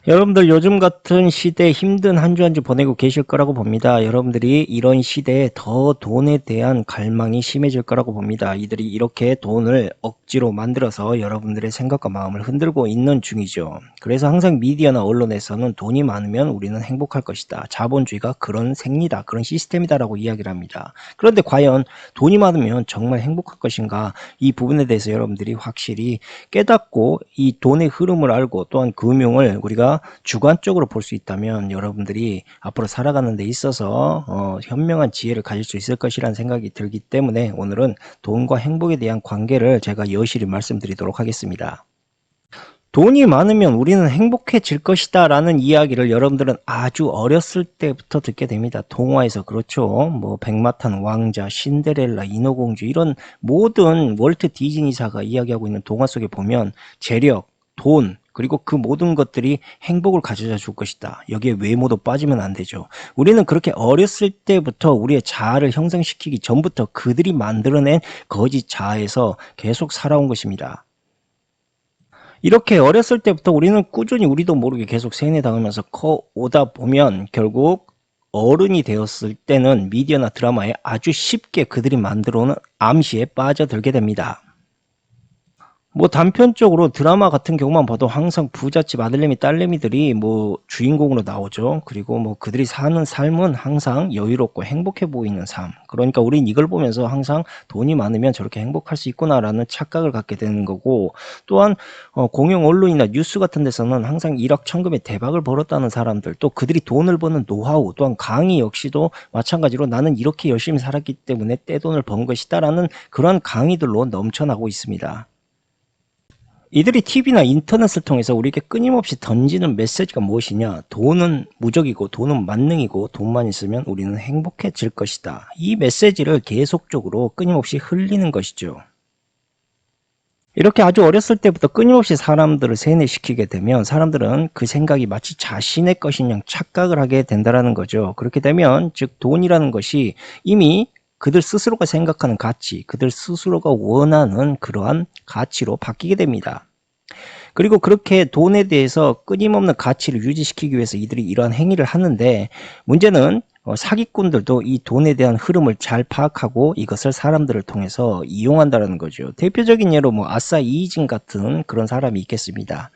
여러분들 요즘 같은 시대에 힘든 한 주 한 주 보내고 계실 거라고 봅니다. 여러분들이 이런 시대에 더 돈에 대한 갈망이 심해질 거라고 봅니다. 이들이 이렇게 돈을 억지로 만들어서 여러분들의 생각과 마음을 흔들고 있는 중이죠. 그래서 항상 미디어나 언론에서는 돈이 많으면 우리는 행복할 것이다. 자본주의가 그런 생리다. 그런 시스템이다라고 이야기를 합니다. 그런데 과연 돈이 많으면 정말 행복할 것인가? 이 부분에 대해서 여러분들이 확실히 깨닫고 이 돈의 흐름을 알고 또한 금융을 우리가 주관적으로 볼 수 있다면 여러분들이 앞으로 살아가는 데 있어서 현명한 지혜를 가질 수 있을 것이라는 생각이 들기 때문에 오늘은 돈과 행복에 대한 관계를 제가 여실히 말씀드리도록 하겠습니다. 돈이 많으면 우리는 행복해질 것이다 라는 이야기를 여러분들은 아주 어렸을 때부터 듣게 됩니다. 동화에서 그렇죠. 뭐 백마탄 왕자, 신데렐라, 인어공주 이런 모든 월트 디즈니사가 이야기하고 있는 동화 속에 보면 재력, 돈 그리고 그 모든 것들이 행복을 가져다 줄 것이다. 여기에 외모도 빠지면 안 되죠. 우리는 그렇게 어렸을 때부터 우리의 자아를 형성시키기 전부터 그들이 만들어낸 거짓 자아에서 계속 살아온 것입니다. 이렇게 어렸을 때부터 우리는 꾸준히 우리도 모르게 계속 세뇌당하면서 커오다 보면 결국 어른이 되었을 때는 미디어나 드라마에 아주 쉽게 그들이 만들어 오는 암시에 빠져들게 됩니다. 뭐 단편적으로 드라마 같은 경우만 봐도 항상 부잣집 아들내미 딸내미들이 뭐 주인공으로 나오죠. 그리고 뭐 그들이 사는 삶은 항상 여유롭고 행복해 보이는 삶. 그러니까 우린 이걸 보면서 항상 돈이 많으면 저렇게 행복할 수 있구나라는 착각을 갖게 되는 거고, 또한 공영 언론이나 뉴스 같은 데서는 항상 일확천금의 대박을 벌었다는 사람들, 또 그들이 돈을 버는 노하우, 또한 강의 역시도 마찬가지로 나는 이렇게 열심히 살았기 때문에 떼돈을 번 것이다라는 그런 강의들로 넘쳐나고 있습니다. 이들이 TV나 인터넷을 통해서 우리에게 끊임없이 던지는 메시지가 무엇이냐? 돈은 무적이고 돈은 만능이고 돈만 있으면 우리는 행복해질 것이다. 이 메시지를 계속적으로 끊임없이 흘리는 것이죠. 이렇게 아주 어렸을 때부터 끊임없이 사람들을 세뇌시키게 되면 사람들은 그 생각이 마치 자신의 것인 양 착각을 하게 된다는 거죠. 그렇게 되면 즉 돈이라는 것이 이미 그들 스스로가 생각하는 가치, 그들 스스로가 원하는 그러한 가치로 바뀌게 됩니다. 그리고 그렇게 돈에 대해서 끊임없는 가치를 유지시키기 위해서 이들이 이러한 행위를 하는데, 문제는 사기꾼들도 이 돈에 대한 흐름을 잘 파악하고 이것을 사람들을 통해서 이용한다는 거죠. 대표적인 예로 뭐 아싸 이이진 같은 그런 사람이 있겠습니다.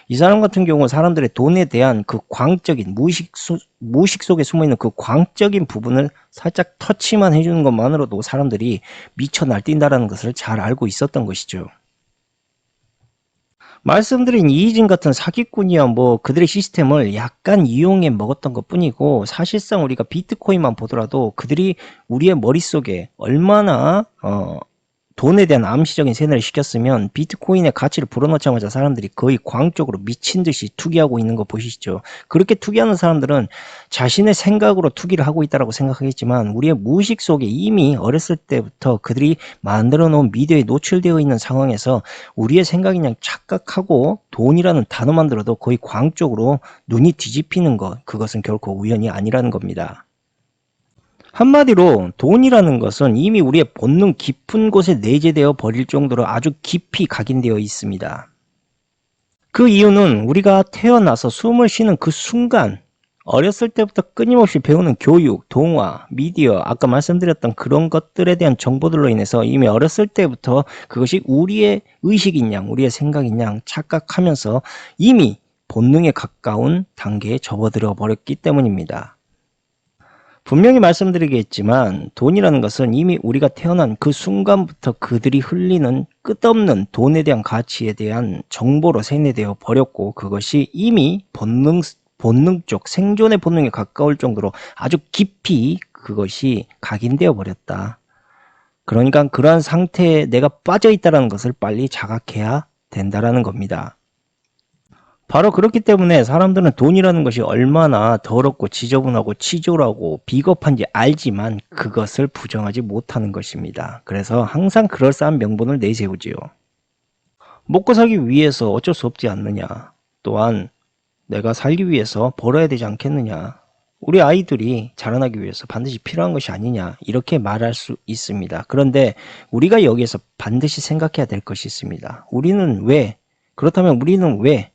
이 사람 같은 경우 사람들의 돈에 대한 그 광적인 무의식 속에 숨어있는 그 광적인 부분을 살짝 터치만 해주는 것만으로도 사람들이 미쳐 날뛴다는 것을 잘 알고 있었던 것이죠. 말씀드린 이희진 같은 사기꾼이야 뭐 그들의 시스템을 약간 이용해 먹었던 것 뿐이고, 사실상 우리가 비트코인만 보더라도 그들이 우리의 머릿속에 얼마나 돈에 대한 암시적인 세뇌를 시켰으면 비트코인의 가치를 불어넣자마자 사람들이 거의 광적으로 미친 듯이 투기하고 있는 거 보시죠. 그렇게 투기하는 사람들은 자신의 생각으로 투기를 하고 있다고 생각하겠지만 우리의 무의식 속에 이미 어렸을 때부터 그들이 만들어 놓은 미디어에 노출되어 있는 상황에서 우리의 생각이 그냥 착각하고 돈이라는 단어만 들어도 거의 광적으로 눈이 뒤집히는 것, 그것은 결코 우연이 아니라는 겁니다. 한마디로 돈이라는 것은 이미 우리의 본능 깊은 곳에 내재되어 버릴 정도로 아주 깊이 각인되어 있습니다. 그 이유는 우리가 태어나서 숨을 쉬는 그 순간, 어렸을 때부터 끊임없이 배우는 교육, 동화, 미디어, 아까 말씀드렸던 그런 것들에 대한 정보들로 인해서 이미 어렸을 때부터 그것이 우리의 의식인 양, 우리의 생각인 양 착각하면서 이미 본능에 가까운 단계에 접어들어 버렸기 때문입니다. 분명히 말씀드리겠지만 돈이라는 것은 이미 우리가 태어난 그 순간부터 그들이 흘리는 끝없는 돈에 대한 가치에 대한 정보로 세뇌되어 버렸고, 그것이 이미 본능적 생존의 본능에 가까울 정도로 아주 깊이 그것이 각인되어 버렸다. 그러니까 그러한 상태에 내가 빠져 있다는 것을 빨리 자각해야 된다는 겁니다. 바로 그렇기 때문에 사람들은 돈이라는 것이 얼마나 더럽고 지저분하고 치졸하고 비겁한지 알지만 그것을 부정하지 못하는 것입니다. 그래서 항상 그럴싸한 명분을 내세우지요. 먹고 살기 위해서 어쩔 수 없지 않느냐. 또한 내가 살기 위해서 벌어야 되지 않겠느냐. 우리 아이들이 자라나기 위해서 반드시 필요한 것이 아니냐. 이렇게 말할 수 있습니다. 그런데 우리가 여기에서 반드시 생각해야 될 것이 있습니다. 그렇다면 우리는 왜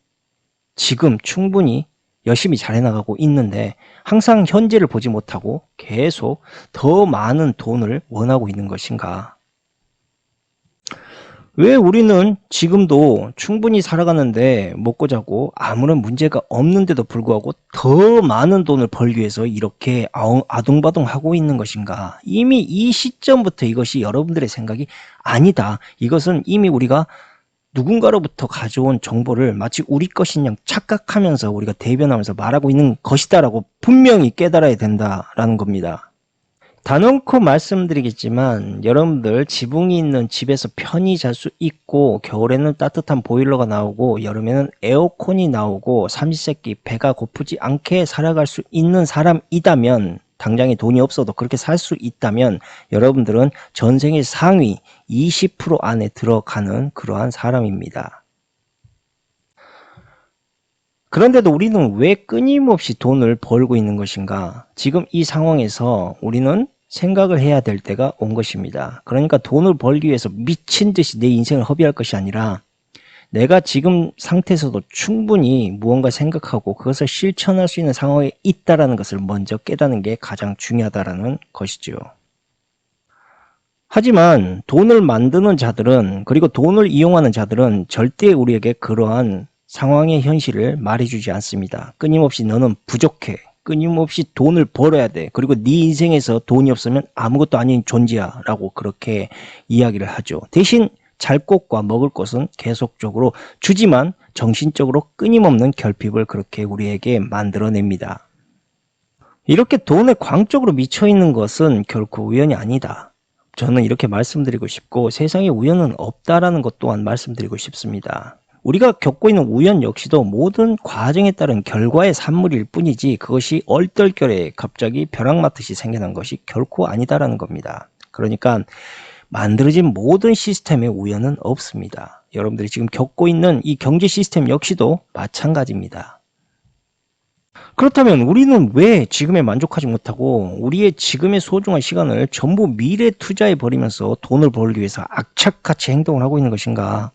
지금 충분히 열심히 잘 해나가고 있는데 항상 현재를 보지 못하고 계속 더 많은 돈을 원하고 있는 것인가? 왜 우리는 지금도 충분히 살아가는데 먹고 자고 아무런 문제가 없는데도 불구하고 더 많은 돈을 벌기 위해서 이렇게 아둥바둥하고 있는 것인가? 이미 이 시점부터 이것이 여러분들의 생각이 아니다. 이것은 이미 우리가 누군가로부터 가져온 정보를 마치 우리 것인 양 착각하면서 우리가 대변하면서 말하고 있는 것이다라고 분명히 깨달아야 된다라는 겁니다. 단언코 말씀드리겠지만 여러분들 지붕이 있는 집에서 편히 잘 수 있고 겨울에는 따뜻한 보일러가 나오고 여름에는 에어컨이 나오고 삼시세끼 배가 고프지 않게 살아갈 수 있는 사람이다면 당장에 돈이 없어도 그렇게 살 수 있다면 여러분들은 전생의 상위 20% 안에 들어가는 그러한 사람입니다. 그런데도 우리는 왜 끊임없이 돈을 벌고 있는 것인가? 지금 이 상황에서 우리는 생각을 해야 될 때가 온 것입니다. 그러니까 돈을 벌기 위해서 미친 듯이 내 인생을 허비할 것이 아니라 내가 지금 상태에서도 충분히 무언가 생각하고 그것을 실천할 수 있는 상황에 있다는 것을 먼저 깨닫는 게 가장 중요하다는 것이죠. 하지만 돈을 만드는 자들은 그리고 돈을 이용하는 자들은 절대 우리에게 그러한 상황의 현실을 말해주지 않습니다. 끊임없이 너는 부족해. 끊임없이 돈을 벌어야 돼. 그리고 네 인생에서 돈이 없으면 아무것도 아닌 존재야 라고 그렇게 이야기를 하죠. 대신 잘 곳과 먹을 것은 계속적으로 주지만 정신적으로 끊임없는 결핍을 그렇게 우리에게 만들어냅니다. 이렇게 돈에 광적으로 미쳐있는 것은 결코 우연이 아니다. 저는 이렇게 말씀드리고 싶고 세상에 우연은 없다라는 것 또한 말씀드리고 싶습니다. 우리가 겪고 있는 우연 역시도 모든 과정에 따른 결과의 산물일 뿐이지 그것이 얼떨결에 갑자기 벼락 맞듯이 생겨난 것이 결코 아니다라는 겁니다. 그러니까 만들어진 모든 시스템에 우연은 없습니다. 여러분들이 지금 겪고 있는 이 경제 시스템 역시도 마찬가지입니다. 그렇다면 우리는 왜 지금에 만족하지 못하고 우리의 지금의 소중한 시간을 전부 미래에 투자해 버리면서 돈을 벌기 위해서 악착같이 행동을 하고 있는 것인가?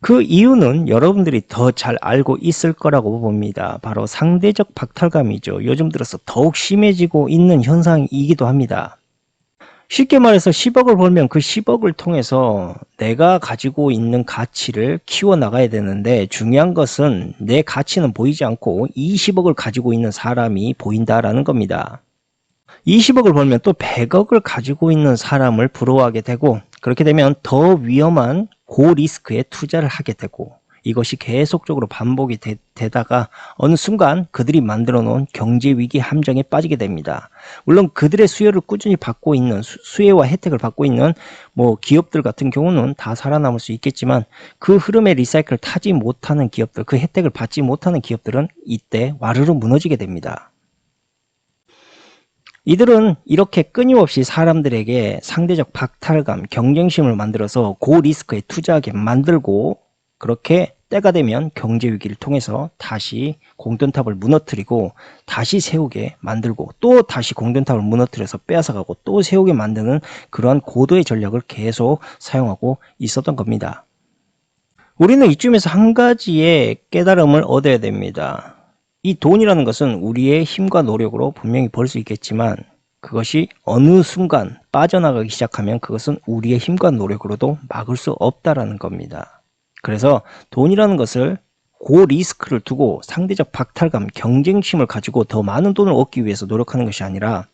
그 이유는 여러분들이 더 잘 알고 있을 거라고 봅니다. 바로 상대적 박탈감이죠. 요즘 들어서 더욱 심해지고 있는 현상이기도 합니다. 쉽게 말해서 10억을 벌면 그 10억을 통해서 내가 가지고 있는 가치를 키워나가야 되는데 중요한 것은 내 가치는 보이지 않고 20억을 가지고 있는 사람이 보인다라는 겁니다. 20억을 벌면 또 100억을 가지고 있는 사람을 부러워하게 되고 그렇게 되면 더 위험한 고리스크에 투자를 하게 되고 이것이 계속적으로 반복이 되다가 어느 순간 그들이 만들어 놓은 경제위기 함정에 빠지게 됩니다. 물론 그들의 수혜를 꾸준히 받고 있는 수혜와 혜택을 받고 있는 기업들 같은 경우는 다 살아남을 수 있겠지만 그 흐름에 리사이클을 타지 못하는 기업들, 그 혜택을 받지 못하는 기업들은 이때 와르르 무너지게 됩니다. 이들은 이렇게 끊임없이 사람들에게 상대적 박탈감, 경쟁심을 만들어서 고리스크에 투자하게 만들고 그렇게 때가 되면 경제위기를 통해서 다시 공든탑을 무너뜨리고 다시 세우게 만들고 또 다시 공든탑을 무너뜨려서 빼앗아가고 또 세우게 만드는 그러한 고도의 전략을 계속 사용하고 있었던 겁니다. 우리는 이쯤에서 한 가지의 깨달음을 얻어야 됩니다. 이 돈이라는 것은 우리의 힘과 노력으로 분명히 벌 수 있겠지만 그것이 어느 순간 빠져나가기 시작하면 그것은 우리의 힘과 노력으로도 막을 수 없다라는 겁니다. 그래서 돈이라는 것을 고리스크를 두고 상대적 박탈감, 경쟁심을 가지고 더 많은 돈을 얻기 위해서 노력하는 것이 아니라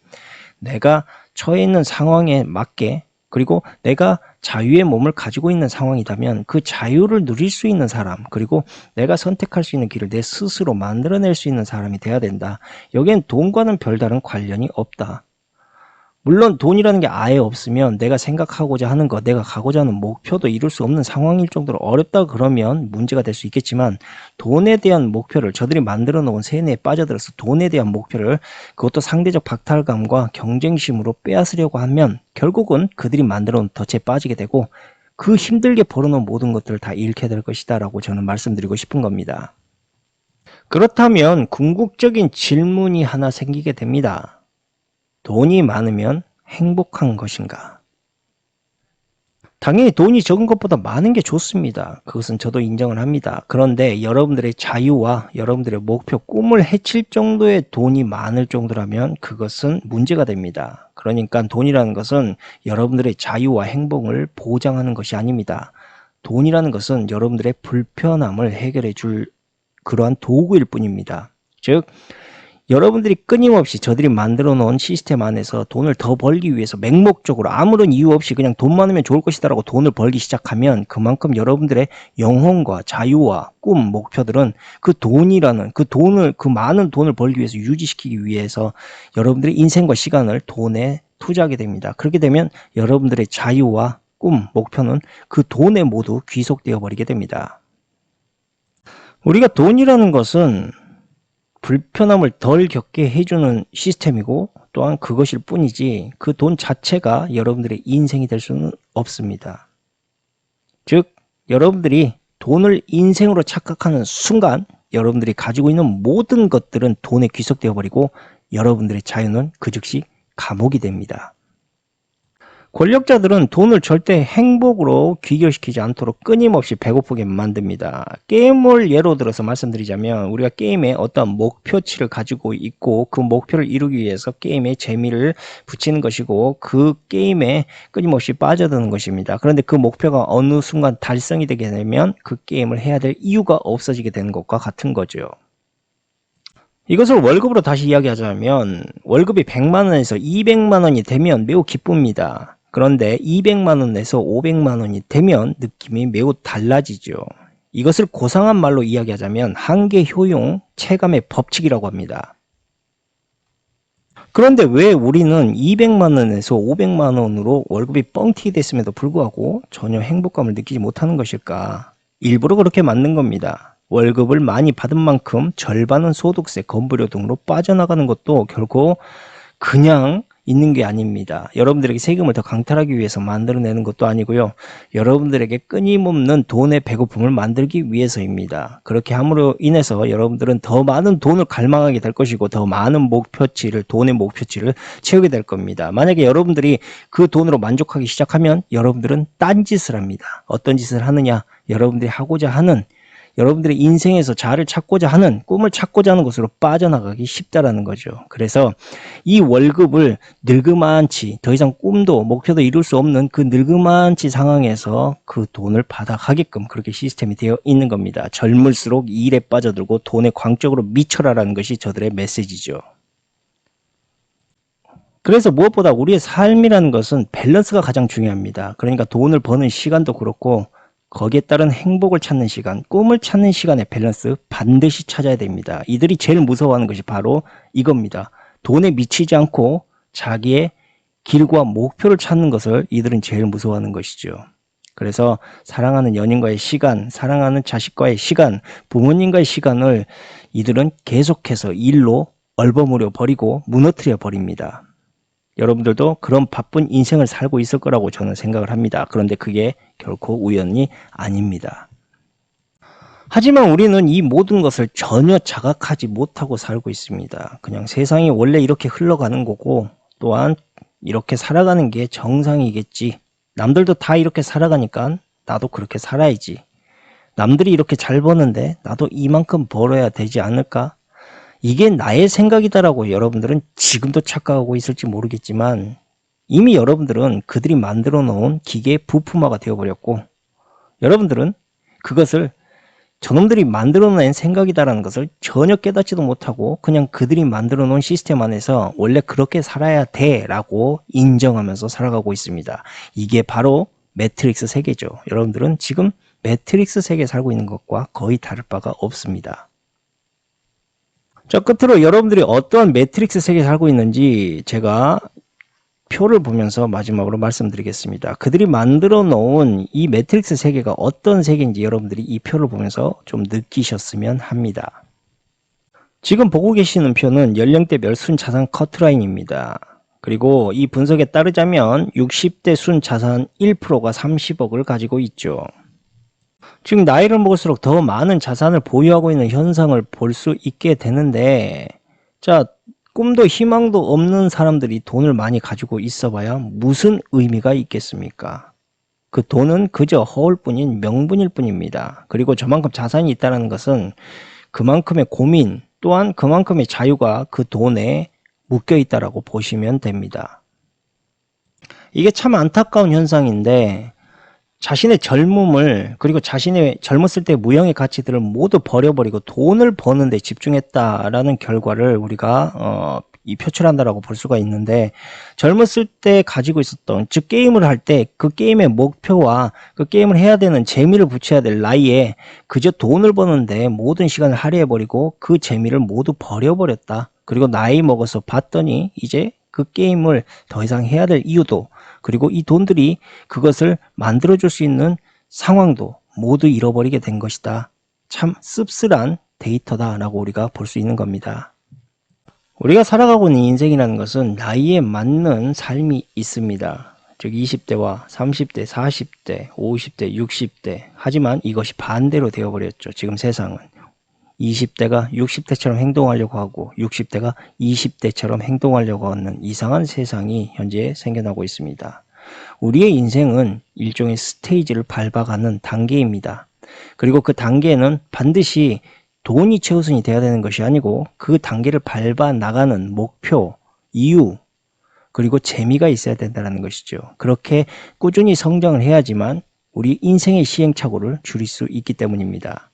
내가 처해 있는 상황에 맞게 그리고 내가 자유의 몸을 가지고 있는 상황이라면 그 자유를 누릴 수 있는 사람 그리고 내가 선택할 수 있는 길을 내 스스로 만들어낼 수 있는 사람이 돼야 된다. 여기엔 돈과는 별다른 관련이 없다. 물론 돈이라는 게 아예 없으면 내가 생각하고자 하는 것, 내가 가고자 하는 목표도 이룰 수 없는 상황일 정도로 어렵다 그러면 문제가 될 수 있겠지만 돈에 대한 목표를 저들이 만들어 놓은 세뇌에 빠져들어서 돈에 대한 목표를 그것도 상대적 박탈감과 경쟁심으로 빼앗으려고 하면 결국은 그들이 만들어 놓은 덫에 빠지게 되고 그 힘들게 벌어놓은 모든 것들을 다 잃게 될 것이다 라고 저는 말씀드리고 싶은 겁니다. 그렇다면 궁극적인 질문이 하나 생기게 됩니다. 돈이 많으면 행복한 것인가? 당연히 돈이 적은 것보다 많은 게 좋습니다. 그것은 저도 인정을 합니다. 그런데 여러분들의 자유와 여러분들의 목표, 꿈을 해칠 정도의 돈이 많을 정도라면 그것은 문제가 됩니다. 그러니까 돈이라는 것은 여러분들의 자유와 행복을 보장하는 것이 아닙니다. 돈이라는 것은 여러분들의 불편함을 해결해 줄 그러한 도구일 뿐입니다. 즉, 여러분들이 끊임없이 저들이 만들어 놓은 시스템 안에서 돈을 더 벌기 위해서 맹목적으로 아무런 이유 없이 그냥 돈 많으면 좋을 것이다 라고 돈을 벌기 시작하면 그만큼 여러분들의 영혼과 자유와 꿈, 목표들은 그 돈이라는 그 많은 돈을 벌기 위해서 유지시키기 위해서 여러분들의 인생과 시간을 돈에 투자하게 됩니다. 그렇게 되면 여러분들의 자유와 꿈, 목표는 그 돈에 모두 귀속되어 버리게 됩니다. 우리가 돈이라는 것은 불편함을 덜 겪게 해주는 시스템이고 또한 그것일 뿐이지 그 돈 자체가 여러분들의 인생이 될 수는 없습니다. 즉 여러분들이 돈을 인생으로 착각하는 순간 여러분들이 가지고 있는 모든 것들은 돈에 귀속되어 버리고 여러분들의 자유는 그 즉시 감옥이 됩니다. 권력자들은 돈을 절대 행복으로 귀결시키지 않도록 끊임없이 배고프게 만듭니다. 게임을 예로 들어서 말씀드리자면 우리가 게임에 어떤 목표치를 가지고 있고 그 목표를 이루기 위해서 게임에 재미를 붙이는 것이고 그 게임에 끊임없이 빠져드는 것입니다. 그런데 그 목표가 어느 순간 달성이 되게 되면 그 게임을 해야 될 이유가 없어지게 되는 것과 같은 거죠. 이것을 월급으로 다시 이야기하자면 월급이 100만 원에서 200만 원이 되면 매우 기쁩니다. 그런데 200만 원에서 500만 원이 되면 느낌이 매우 달라지죠. 이것을 고상한 말로 이야기하자면 한계 효용 체감의 법칙이라고 합니다. 그런데 왜 우리는 200만 원에서 500만 원으로 월급이 뻥튀기 됐음에도 불구하고 전혀 행복감을 느끼지 못하는 것일까? 일부러 그렇게 만든 겁니다. 월급을 많이 받은 만큼 절반은 소득세, 건보료 등으로 빠져나가는 것도 결코 그냥 있는 게 아닙니다. 여러분들에게 세금을 더 강탈하기 위해서 만들어내는 것도 아니고요. 여러분들에게 끊임없는 돈의 배고픔을 만들기 위해서입니다. 그렇게 함으로 인해서 여러분들은 더 많은 돈을 갈망하게 될 것이고 더 많은 목표치를, 돈의 목표치를 채우게 될 겁니다. 만약에 여러분들이 그 돈으로 만족하기 시작하면 여러분들은 딴짓을 합니다. 어떤 짓을 하느냐? 여러분들이 하고자 하는 여러분들의 인생에서 자아를 찾고자 하는 꿈을 찾고자 하는 것으로 빠져나가기 쉽다라는 거죠. 그래서 이 월급을 늙그만치 더 이상 꿈도 목표도 이룰 수 없는 그 늙그만치 상황에서 그 돈을 받아가게끔 그렇게 시스템이 되어 있는 겁니다. 젊을수록 일에 빠져들고 돈에 광적으로 미쳐라라는 것이 저들의 메시지죠. 그래서 무엇보다 우리의 삶이라는 것은 밸런스가 가장 중요합니다. 그러니까 돈을 버는 시간도 그렇고 거기에 따른 행복을 찾는 시간, 꿈을 찾는 시간의 밸런스 반드시 찾아야 됩니다. 이들이 제일 무서워하는 것이 바로 이겁니다. 돈에 미치지 않고 자기의 길과 목표를 찾는 것을 이들은 제일 무서워하는 것이죠. 그래서 사랑하는 연인과의 시간, 사랑하는 자식과의 시간, 부모님과의 시간을 이들은 계속해서 일로 얼버무려 버리고 무너뜨려 버립니다. 여러분들도 그런 바쁜 인생을 살고 있을 거라고 저는 생각을 합니다. 그런데 그게 결코 우연이 아닙니다. 하지만 우리는 이 모든 것을 전혀 자각하지 못하고 살고 있습니다. 그냥 세상이 원래 이렇게 흘러가는 거고 또한 이렇게 살아가는 게 정상이겠지. 남들도 다 이렇게 살아가니까 나도 그렇게 살아야지. 남들이 이렇게 잘 버는데 나도 이만큼 벌어야 되지 않을까? 이게 나의 생각이다라고 여러분들은 지금도 착각하고 있을지 모르겠지만 이미 여러분들은 그들이 만들어 놓은 기계의 부품화가 되어버렸고 여러분들은 그것을 저놈들이 만들어 낸 생각이다라는 것을 전혀 깨닫지도 못하고 그냥 그들이 만들어 놓은 시스템 안에서 원래 그렇게 살아야 돼 라고 인정하면서 살아가고 있습니다. 이게 바로 매트릭스 세계죠. 여러분들은 지금 매트릭스 세계에 살고 있는 것과 거의 다를 바가 없습니다. 자, 끝으로 여러분들이 어떠한 매트릭스 세계에 살고 있는지 제가 표를 보면서 마지막으로 말씀드리겠습니다. 그들이 만들어 놓은 이 매트릭스 세계가 어떤 세계인지 여러분들이 이 표를 보면서 좀 느끼셨으면 합니다. 지금 보고 계시는 표는 연령대별 순자산 커트라인입니다. 그리고 이 분석에 따르자면 60대 순자산 1%가 30억을 가지고 있죠. 즉 나이를 먹을수록 더 많은 자산을 보유하고 있는 현상을 볼 수 있게 되는데 자, 꿈도 희망도 없는 사람들이 돈을 많이 가지고 있어 봐야 무슨 의미가 있겠습니까? 그 돈은 그저 허울뿐인 명분일 뿐입니다. 그리고 저만큼 자산이 있다는 것은 그만큼의 고민 또한 그만큼의 자유가 그 돈에 묶여 있다라고 보시면 됩니다. 이게 참 안타까운 현상인데 자신의 젊음을 그리고 자신의 젊었을 때 무형의 가치들을 모두 버려버리고 돈을 버는 데 집중했다라는 결과를 우리가 표출한다라고 볼 수가 있는데, 젊었을 때 가지고 있었던, 즉 게임을 할 때 그 게임의 목표와 그 게임을 해야 되는 재미를 붙여야 될 나이에 그저 돈을 버는데 모든 시간을 할애해버리고 그 재미를 모두 버려버렸다. 그리고 나이 먹어서 봤더니 이제 그 게임을 더 이상 해야 될 이유도, 그리고 이 돈들이 그것을 만들어줄 수 있는 상황도 모두 잃어버리게 된 것이다. 참 씁쓸한 데이터다라고 우리가 볼 수 있는 겁니다. 우리가 살아가고 있는 인생이라는 것은 나이에 맞는 삶이 있습니다. 즉 20대와 30대, 40대, 50대, 60대. 하지만 이것이 반대로 되어버렸죠. 지금 세상은. 20대가 60대처럼 행동하려고 하고 60대가 20대처럼 행동하려고 하는 이상한 세상이 현재 생겨나고 있습니다. 우리의 인생은 일종의 스테이지를 밟아가는 단계입니다. 그리고 그 단계는 반드시 돈이 최우선이 되어야 되는 것이 아니고 그 단계를 밟아 나가는 목표, 이유, 그리고 재미가 있어야 된다는 것이죠. 그렇게 꾸준히 성장을 해야지만 우리 인생의 시행착오를 줄일 수 있기 때문입니다.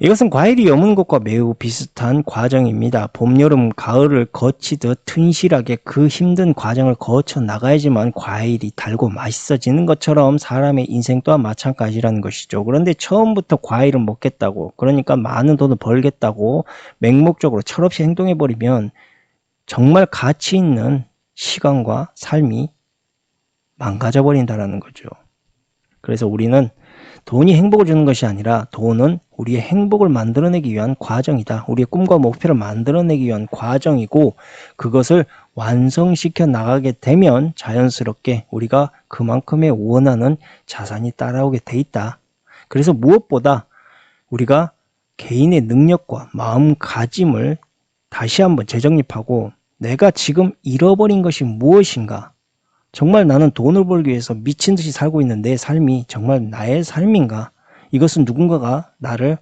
이것은 과일이 여무는 것과 매우 비슷한 과정입니다. 봄, 여름, 가을을 거치듯 튼실하게 그 힘든 과정을 거쳐 나가야지만 과일이 달고 맛있어지는 것처럼 사람의 인생 또한 마찬가지라는 것이죠. 그런데 처음부터 과일을 먹겠다고, 그러니까 많은 돈을 벌겠다고 맹목적으로 철없이 행동해버리면 정말 가치 있는 시간과 삶이 망가져 버린다는 거죠. 그래서 우리는 돈이 행복을 주는 것이 아니라 돈은 우리의 행복을 만들어내기 위한 과정이다. 우리의 꿈과 목표를 만들어내기 위한 과정이고, 그것을 완성시켜 나가게 되면 자연스럽게 우리가 그만큼의 원하는 자산이 따라오게 돼 있다. 그래서 무엇보다 우리가 개인의 능력과 마음가짐을 다시 한번 재정립하고, 내가 지금 잃어버린 것이 무엇인가? 정말 나는 돈을 벌기 위해서 미친 듯이 살고 있는 내 삶이 정말 나의 삶인가? 이것은 누군가가 나를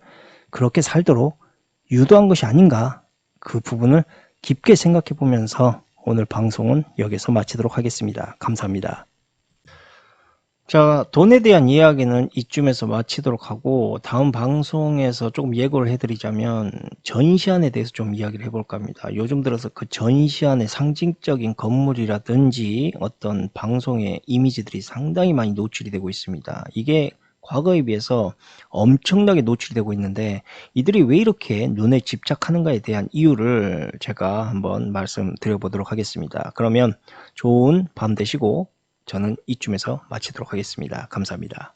그렇게 살도록 유도한 것이 아닌가? 그 부분을 깊게 생각해 보면서 오늘 방송은 여기서 마치도록 하겠습니다. 감사합니다. 자, 돈에 대한 이야기는 이쯤에서 마치도록 하고, 다음 방송에서 조금 예고를 해드리자면 전시안에 대해서 좀 이야기를 해볼까 합니다. 요즘 들어서 그 전시안의 상징적인 건물이라든지 어떤 방송의 이미지들이 상당히 많이 노출이 되고 있습니다. 이게 과거에 비해서 엄청나게 노출이 되고 있는데 이들이 왜 이렇게 눈에 집착하는가에 대한 이유를 제가 한번 말씀드려보도록 하겠습니다. 그러면 좋은 밤 되시고 저는 이쯤에서 마치도록 하겠습니다. 감사합니다.